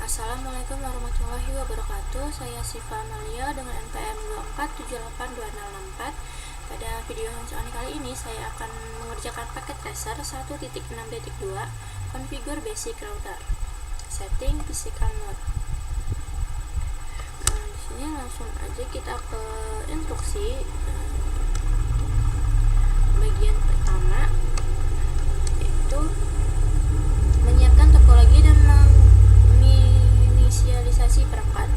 Assalamualaikum warahmatullahi wabarakatuh. Saya Siva Amalia dengan NPM 24782064. Pada video hands-on kali ini saya akan mengerjakan paket tracer 1.6.2 Configure Basic Router. Setting Physical Mode. Di sini langsung aja kita ke instruksi. Bagian pertama itu menyiapkan topologi dan menginisialisasi perangkat.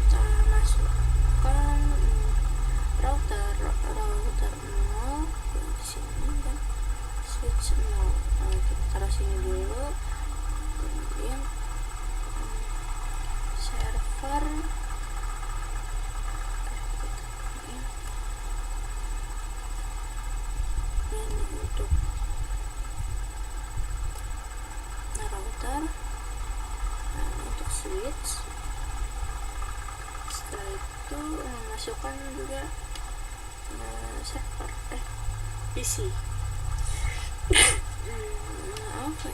Kita masukkan router 0 di sini dan switch 0. Kita taruh sini dulu. Kemudian server untuk router, untuk switch. Setelah itu masukkan juga server PC. Oke.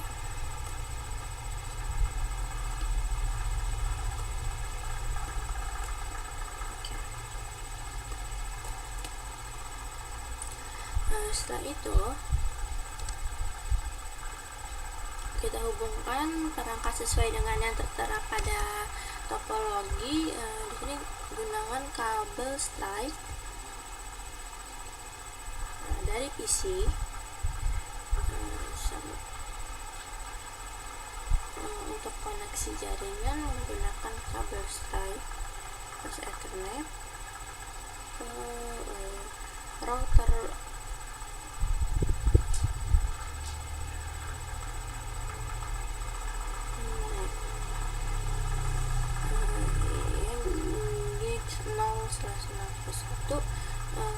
Setelah itu kita hubungkan perangkat sesuai dengan yang tertera pada topologi. Di sini gunakan kabel strike dari PC untuk koneksi jaringan menggunakan kabel strike plus Ethernet ke router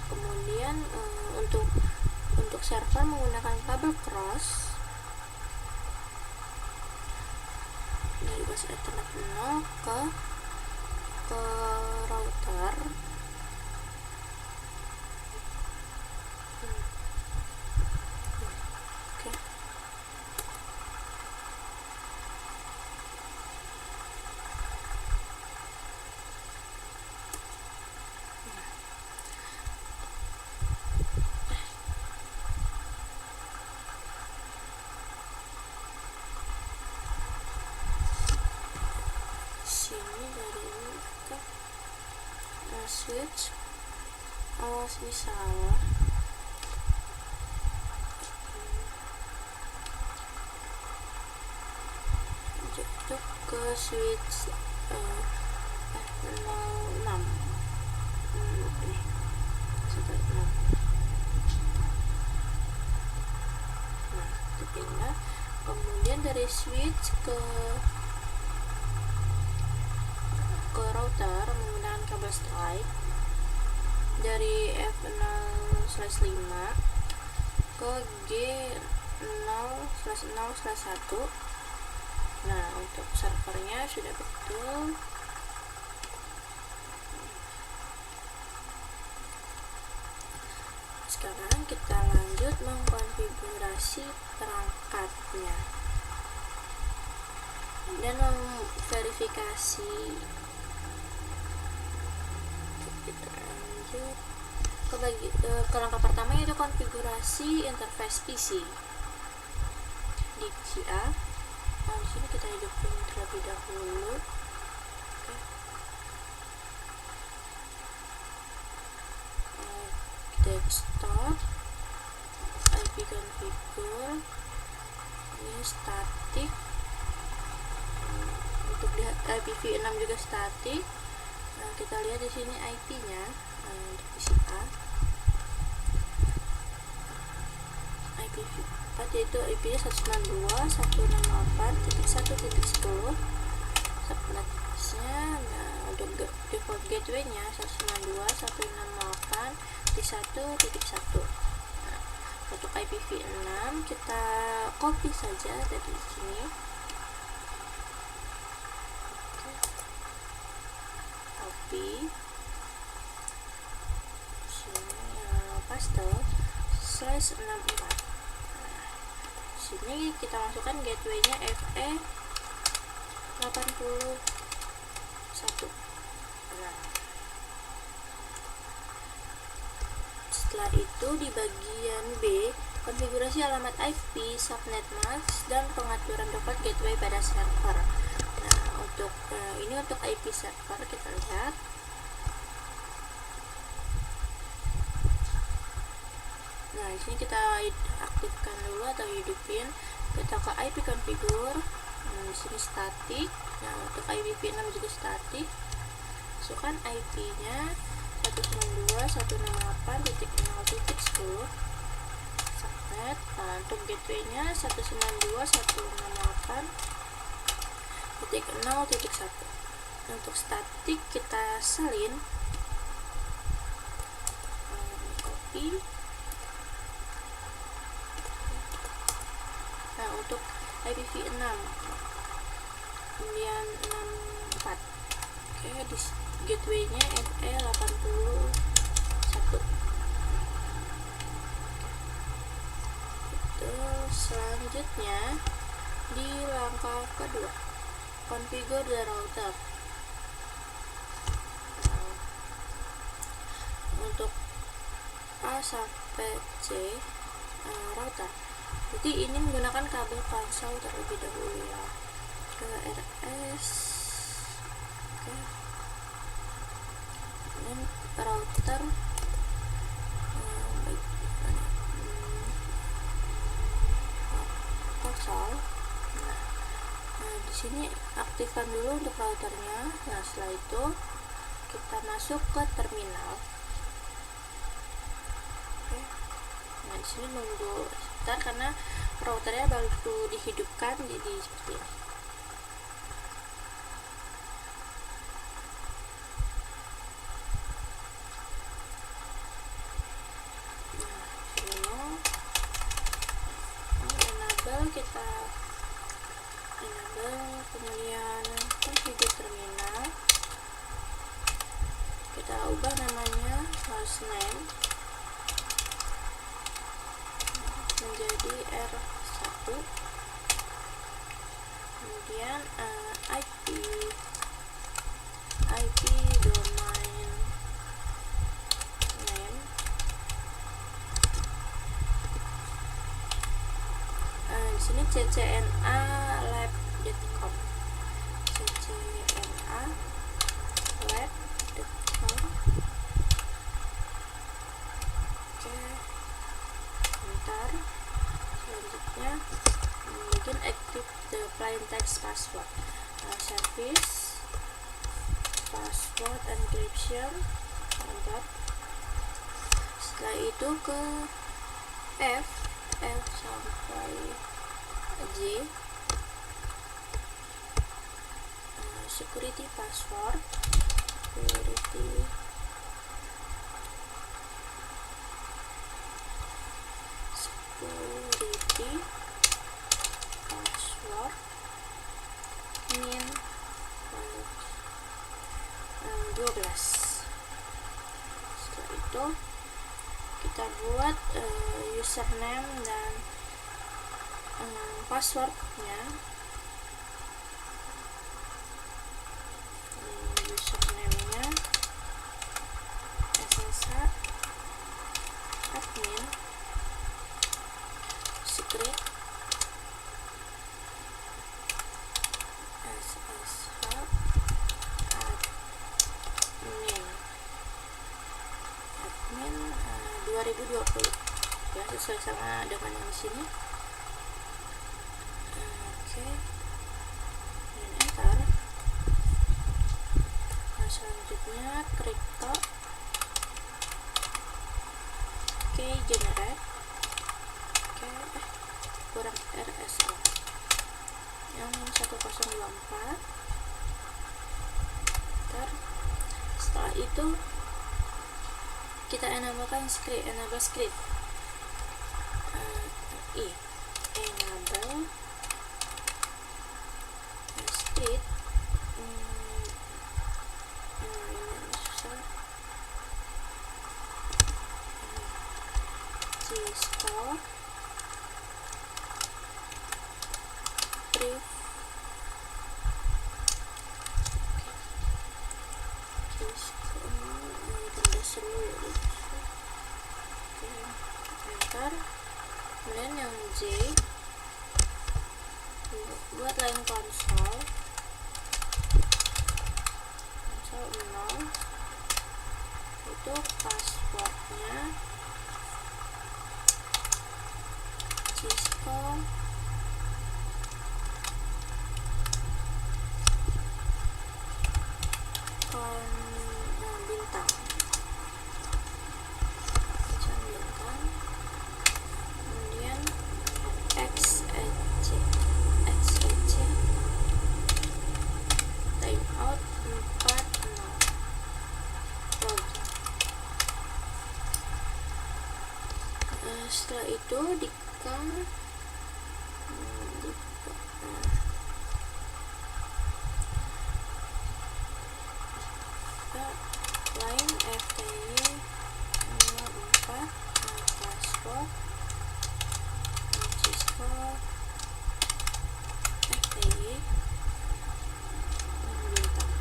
kemudian untuk server menggunakan kabel cross dari bus Ethernet 0 ke router. Sini dari ini ke switch, awas salah. Jatuh ke switch F06 ini setelah 6. Nah, dipindah. Kemudian dari switch ke router menggunakan kabel strike dari F0/5 ke G0/0/1. Nah, untuk servernya sudah betul. Sekarang kita lanjut mengkonfigurasi perangkatnya dan memverifikasi. Kita lanjut ke langkah pertama, yaitu konfigurasi interface PC di VCA. Di sini kita hidupin terlebih dahulu. Desktop, IP configure, ini static. Untuk lihat IPv6 juga static. Kita lihat di sini IP-nya untuk VCA. IPv4 yaitu IP-nya 192.168.1.10. Subnetnya, untuk default gateway-nya 192.168.1.1. Untuk IPv6 kita copy saja dari sini. Sini paste /64. sini kita masukkan gateway-nya FE 81. Nah, setelah itu di bagian B, konfigurasi alamat IP, subnet mask, dan pengaturan default gateway pada server. Nah, untuk ini untuk IP server kita lihat. Nah, di sini kita aktifkan dulu atau hidupin. Kita ke IP configure. Nah, di sini static. Nah, untuk IPv6 juga static. Masukkan IP-nya 192.168.0.10 subnet. Nah, untuk gateway-nya 192.168.0.1. Untuk static kita salin, copy. Nah, untuk IPv6 kemudian 64. Oke, di gateway-nya FE 81. Selanjutnya di langkah kedua, configure the router. Nah, untuk A sampai C router, jadi ini menggunakan kabel pansau terlebih dahulu ya, ke RS. Oke, dan router pansau. Nah, di sini aktifkan dulu untuk routernya. Nah, setelah itu kita masuk ke terminal. Oke. Nah, di sini nunggu sebentar karena routernya baru dihidupkan, jadi seperti ini. Kita enable, kemudian configure terminal, kita ubah namanya hostname menjadi R1, kemudian IP domain name di sini ccna lab.com, ccna lab.com. Oke, bentar. Selanjutnya bagian active the plain text password, service password encryption. Bentar. Setelah itu ke F sampai J, security password, security password min 12. Setelah itu kita buat username dan passwordnya. Username-nya SSH admin secret SSH admin 2020 ya, sesuai sama dengan yang di sini. Oke, dan enter. Nah, selanjutnya crypto key generate. Oke, kurang RSA yang 1024. Setelah itu kita enablekan script, enable script. Enable script. G-store retrieve. Enter. Kemudian yang J buat line konsol 0 itu passwordnya Cisco bintang kemudian XEC timeout 40 login. Setelah itu Dika line FTY 04 password Cisco FTY bintang.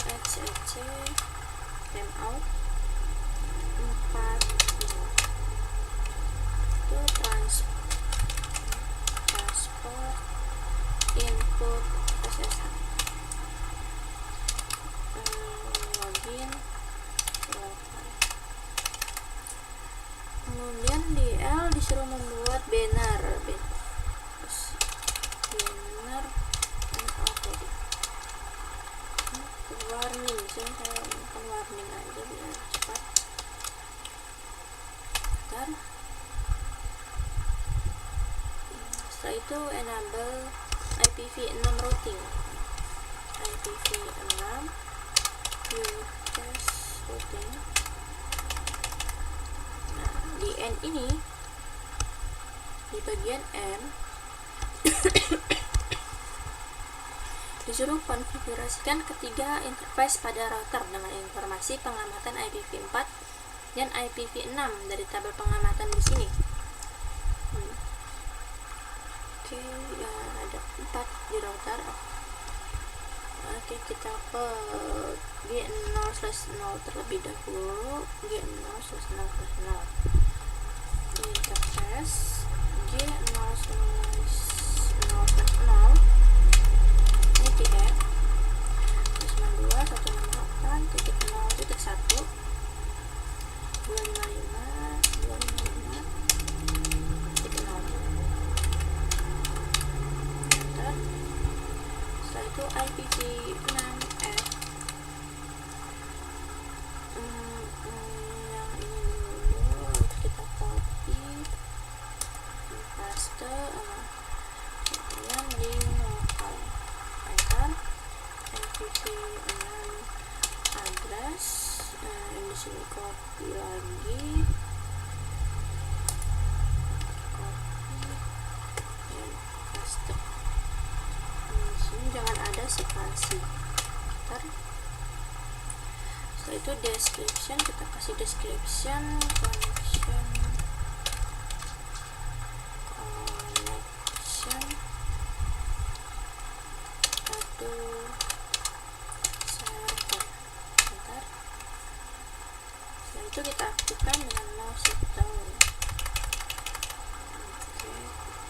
XEC timeout 40 itu transport input SSH login local. Kemudian di L disuruh membuat banner terus banner and auto warning. Saya melakukan warning aja biar cepat. Bentar. Setelah itu enable IPv6 routing. IPv6 view test routing. Nah, di N ini di bagian N disuruh konfigurasikan ketiga interface pada router dengan informasi pengamatan IPv4 dan IPv6 dari tabel pengamatan di sini. Oke, ya ada 4 di router. Oke, kita ke G0/0 terlebih dahulu. G0/0/0 interface G0/0/0 IPF 92.168.0.1 setelah itu IPv6F yang ini dulu kita copy paste kemudian link lokal enter IPv6 address yang di sini copy lagi dan paste. Di sini jangan ada spasi. Setelah itu description, kita kasih description connection atau server. Bentar. Setelah itu kita aktifkan dengan no shutdown. Oke,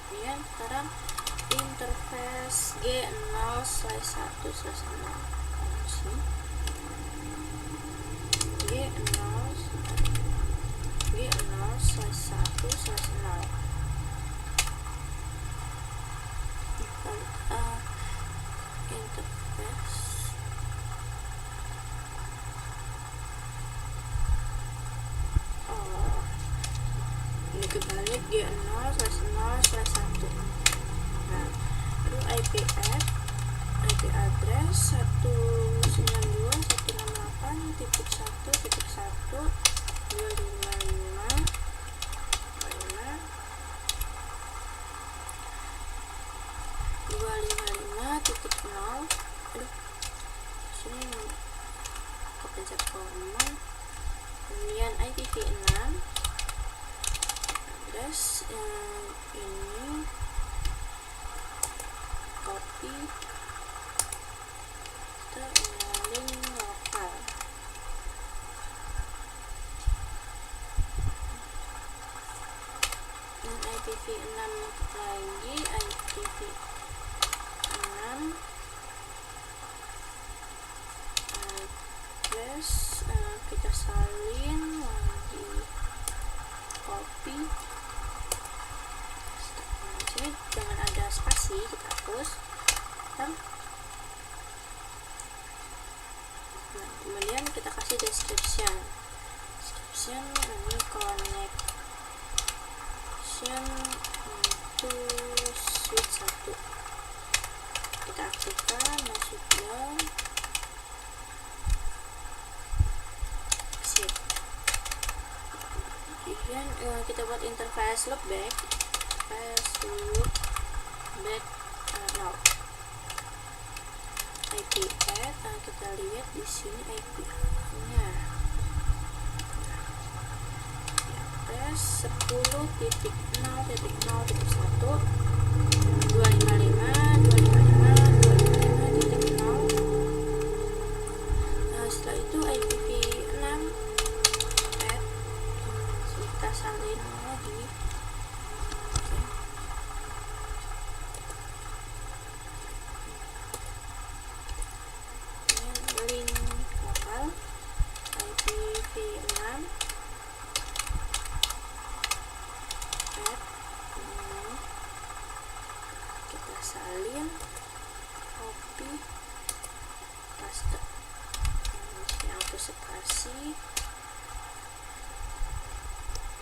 kemudian sekarang interface G0/1/0 G0/1/0 interface ini kebalik G0/0/1. Nah, lalu IP address 192.168.255.255.0. Aduh, sini kepencet command. Kemudian IPv6 address ini copy, kita link lokal. Dan IPv6 lagi, IPv6 address, kita salin lagi, copy. Sini jangan ada spasi, kita hapus. Nah, kemudian kita kasih description ini connection to switch 1, kita aktifkan, masuk down, exit. Kemudian kita buat interface loopback, now IP add, kita lihat di sini IP-nya address 10.0.0.1 255.255.255.0. Setelah itu IPv6 add, kita salin lagi. Link lokal IPv6 add, kita salin, copy, paste, yang hapus spasi,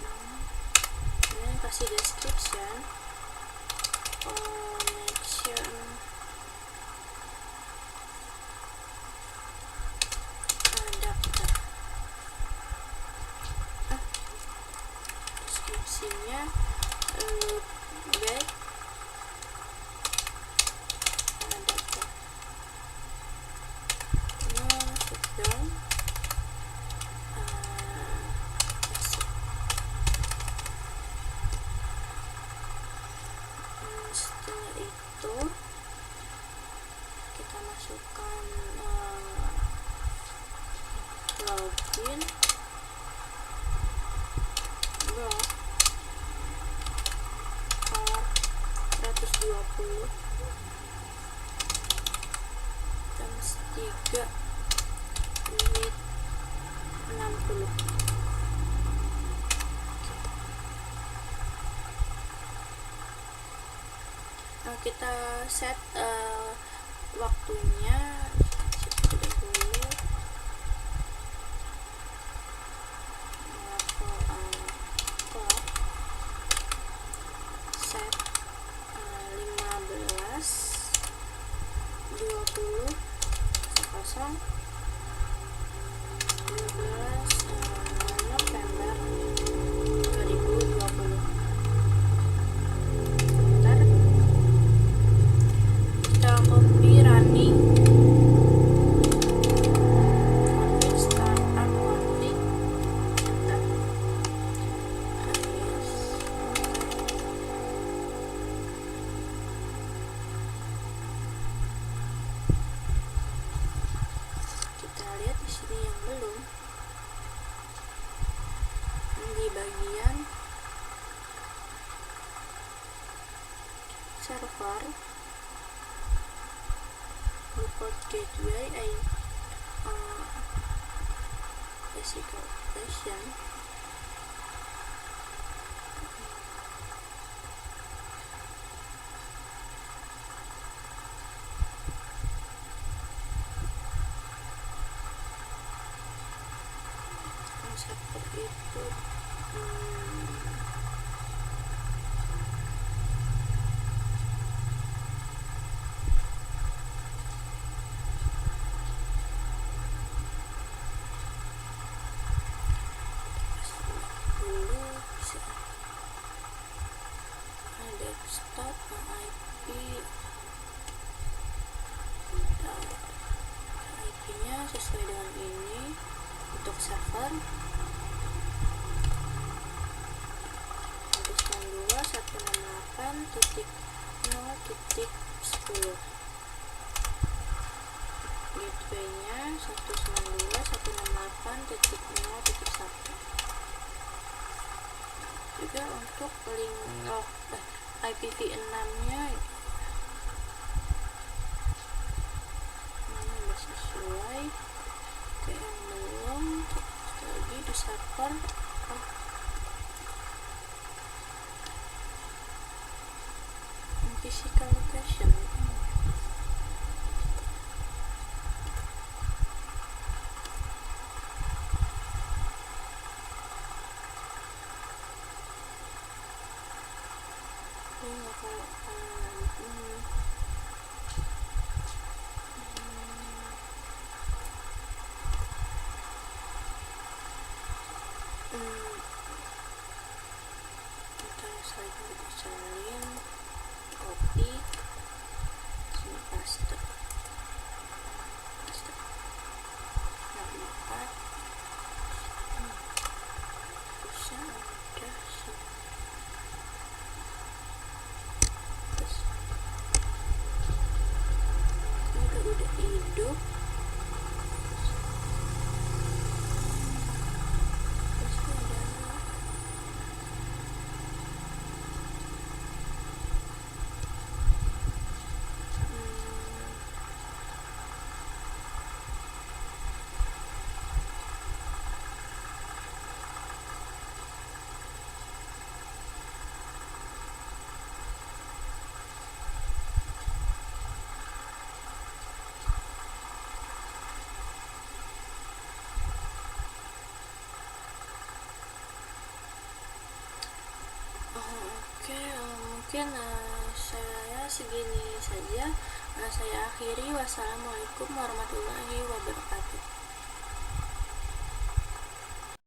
kemudian kasih description, connection adapter. Deskripsinya loopback adapter, masuk down, exit. Setelah itu kita masukkan login, block port 120 times 3 unit 60. Kita set waktunya dahulu, clock set 15 20 12 November 2020. Kita copy running config startup config, enter. Kita lihat di sini yang belum, di bagian server report gateway physical station. Server itu desktop IP-nya sesuai dengan ini untuk server 192 192.168.0.10. Gateway-nya 192.168.0.1. Juga untuk link IPv6 nya ini udah sesuai. Oke, yang belum lagi di server physical location. Kita salin, copy, sini paste, nah 4 bisa ada sini. Terus ini udah hidup. Mungkin saya segini saja. Saya akhiri. Wassalamualaikum warahmatullahi wabarakatuh.